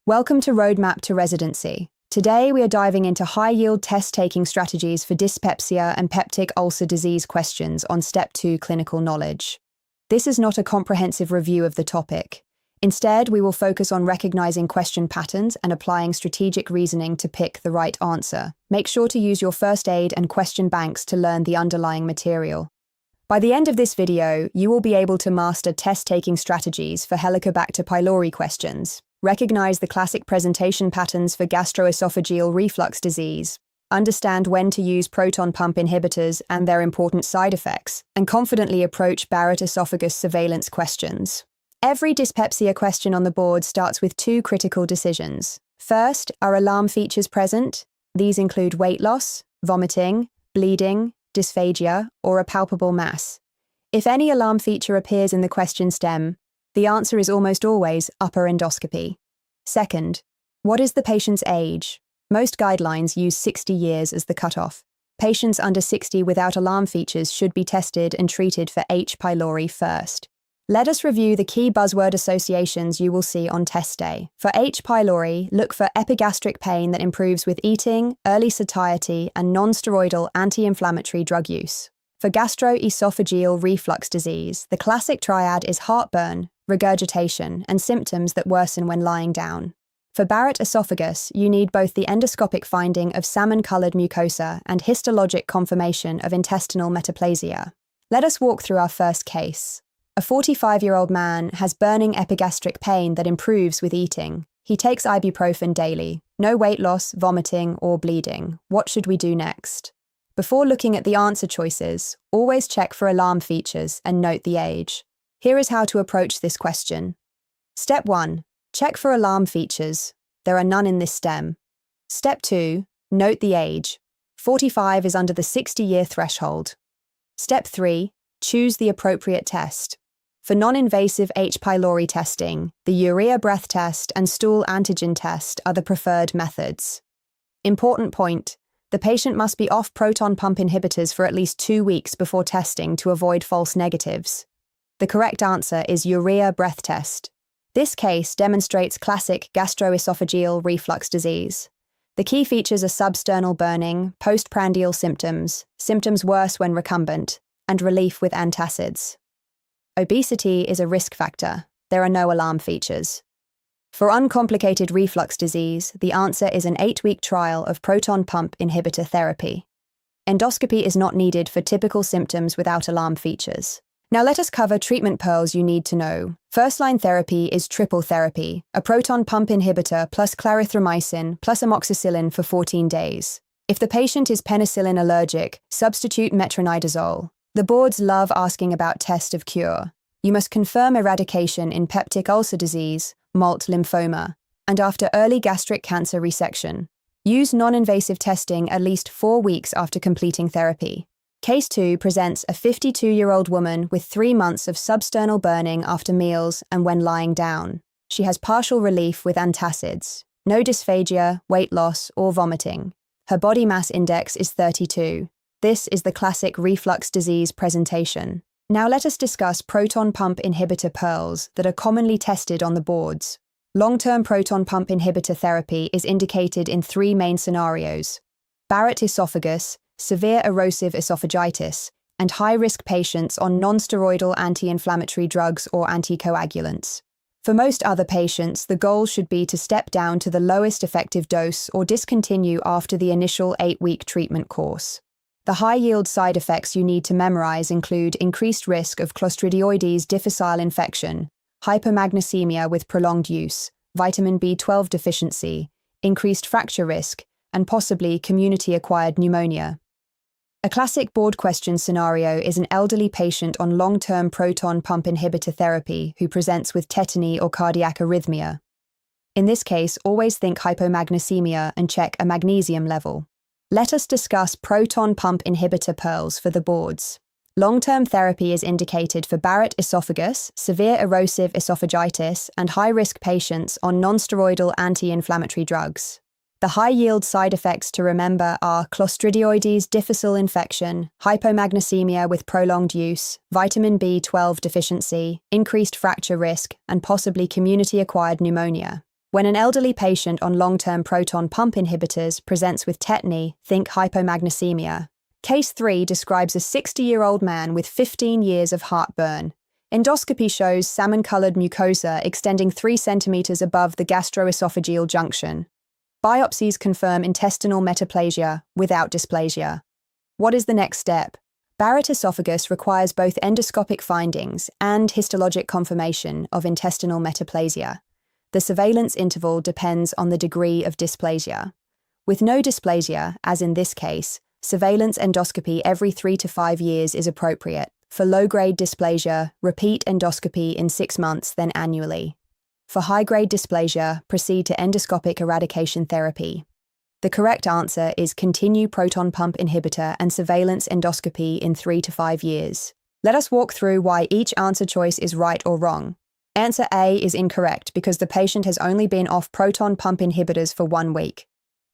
Welcome to Roadmap to Residency. Today we are diving into high-yield test-taking strategies for dyspepsia and peptic ulcer disease questions on Step 2 clinical knowledge. This is not a comprehensive review of the topic. Instead, we will focus on recognizing question patterns and applying strategic reasoning to pick the right answer. Make sure to use your first aid and question banks to learn the underlying material. By the end of this video, you will be able to master test-taking strategies for Helicobacter pylori questions, recognize the classic presentation patterns for gastroesophageal reflux disease, understand when to use proton pump inhibitors and their important side effects, and confidently approach Barrett esophagus surveillance questions. Every dyspepsia question on the board starts with two critical decisions. First, are alarm features present? These include weight loss, vomiting, bleeding, dysphagia, or a palpable mass. If any alarm feature appears in the question stem, the answer is almost always upper endoscopy. Second, what is the patient's age? Most guidelines use 60 years as the cutoff. Patients under 60 without alarm features should be tested and treated for H. pylori first. Let us review the key buzzword associations you will see on test day. For H. pylori, look for epigastric pain that improves with eating, early satiety, and non-steroidal anti-inflammatory drug use. For gastroesophageal reflux disease, the classic triad is heartburn, regurgitation, and symptoms that worsen when lying down. For Barrett esophagus, you need both the endoscopic finding of salmon-colored mucosa and histologic confirmation of intestinal metaplasia. Let us walk through our first case. A 45-year-old man has burning epigastric pain that improves with eating. He takes ibuprofen daily. No weight loss, vomiting, or bleeding. What should we do next? Before looking at the answer choices, always check for alarm features and note the age. Here is how to approach this question. Step 1. Check for alarm features. There are none in this stem. Step 2. Note the age. 45 is under the 60-year threshold. Step 3. Choose the appropriate test. For non-invasive H. pylori testing, the urea breath test and stool antigen test are the preferred methods. Important point. The patient must be off proton pump inhibitors for at least 2 weeks before testing to avoid false negatives. The correct answer is urea breath test. This case demonstrates classic gastroesophageal reflux disease. The key features are substernal burning, postprandial symptoms, symptoms worse when recumbent, and relief with antacids. Obesity is a risk factor. There are no alarm features. For uncomplicated reflux disease, the answer is an 8-week trial of proton pump inhibitor therapy. Endoscopy is not needed for typical symptoms without alarm features. Now let us cover treatment pearls you need to know. First-line therapy is triple therapy, a proton pump inhibitor plus clarithromycin plus amoxicillin for 14 days. If the patient is penicillin allergic, substitute metronidazole. The boards love asking about test of cure. You must confirm eradication in peptic ulcer disease, MALT lymphoma, and after early gastric cancer resection. Use non-invasive testing at least 4 weeks after completing therapy. Case 2 presents a 52-year-old woman with 3 months of substernal burning after meals and when lying down. She has partial relief with antacids, no dysphagia, weight loss, or vomiting. Her body mass index is 32. This is the classic reflux disease presentation. Now let us discuss proton pump inhibitor pearls that are commonly tested on the boards. Long-term proton pump inhibitor therapy is indicated in 3 main scenarios: Barrett esophagus, severe erosive esophagitis, and high-risk patients on non-steroidal anti-inflammatory drugs or anticoagulants. For most other patients, the goal should be to step down to the lowest effective dose or discontinue after the initial 8-week treatment course. The high-yield side effects you need to memorize include increased risk of Clostridioides difficile infection, hypomagnesemia with prolonged use, vitamin B12 deficiency, increased fracture risk, and possibly community-acquired pneumonia. A classic board question scenario is an elderly patient on long-term proton pump inhibitor therapy who presents with tetany or cardiac arrhythmia. In this case, always think hypomagnesemia and check a magnesium level. Let us discuss proton pump inhibitor pearls for the boards. Long-term therapy is indicated for Barrett esophagus, severe erosive esophagitis, and high-risk patients on non-steroidal anti-inflammatory drugs. The high-yield side effects to remember are Clostridioides difficile infection, hypomagnesemia with prolonged use, vitamin B12 deficiency, increased fracture risk, and possibly community-acquired pneumonia. When an elderly patient on long-term proton pump inhibitors presents with tetany, think hypomagnesemia. Case 3 describes a 60-year-old man with 15 years of heartburn. Endoscopy shows salmon-colored mucosa extending 3 centimeters above the gastroesophageal junction. Biopsies confirm intestinal metaplasia without dysplasia. What is the next step? Barrett esophagus requires both endoscopic findings and histologic confirmation of intestinal metaplasia. The surveillance interval depends on the degree of dysplasia. With no dysplasia, as in this case, surveillance endoscopy every 3 to 5 years is appropriate. For low-grade dysplasia, repeat endoscopy in 6 months, then annually. For high-grade dysplasia, proceed to endoscopic eradication therapy. The correct answer is continue proton pump inhibitor and surveillance endoscopy in 3 to 5 years. Let us walk through why each answer choice is right or wrong. Answer A is incorrect because the patient has only been off proton pump inhibitors for 1 week.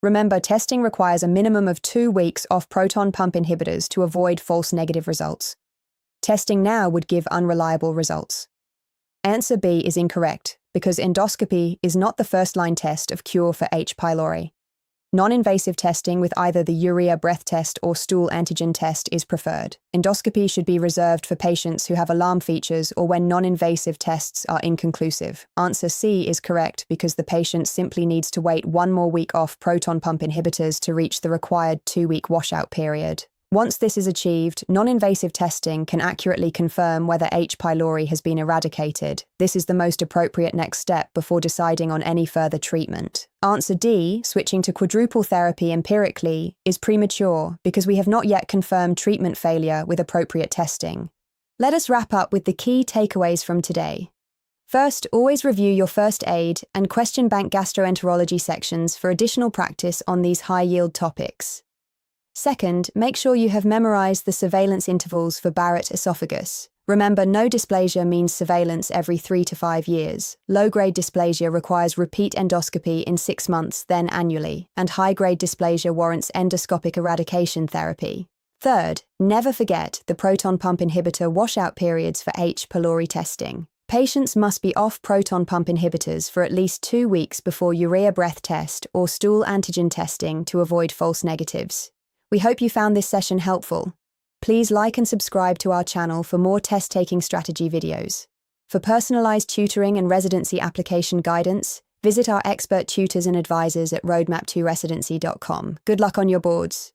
Remember, testing requires a minimum of 2 weeks off proton pump inhibitors to avoid false negative results. Testing now would give unreliable results. Answer B is incorrect because endoscopy is not the first-line test of cure for H. pylori. Non-invasive testing with either the urea breath test or stool antigen test is preferred. Endoscopy should be reserved for patients who have alarm features or when non-invasive tests are inconclusive. Answer C is correct because the patient simply needs to wait 1 more week off proton pump inhibitors to reach the required 2-week washout period. Once this is achieved, non-invasive testing can accurately confirm whether H. pylori has been eradicated. This is the most appropriate next step before deciding on any further treatment. Answer D, switching to quadruple therapy empirically, is premature because we have not yet confirmed treatment failure with appropriate testing. Let us wrap up with the key takeaways from today. First, always review your first aid and question bank gastroenterology sections for additional practice on these high-yield topics. Second, make sure you have memorized the surveillance intervals for Barrett esophagus. Remember, no dysplasia means surveillance every 3 to 5 years. Low-grade dysplasia requires repeat endoscopy in 6 months, then annually, and high-grade dysplasia warrants endoscopic eradication therapy. Third, never forget the proton pump inhibitor washout periods for H. pylori testing. Patients must be off proton pump inhibitors for at least 2 weeks before urea breath test or stool antigen testing to avoid false negatives. We hope you found this session helpful. Please like and subscribe to our channel for more test-taking strategy videos. For personalized tutoring and residency application guidance, visit our expert tutors and advisors at roadmap2residency.com. Good luck on your boards.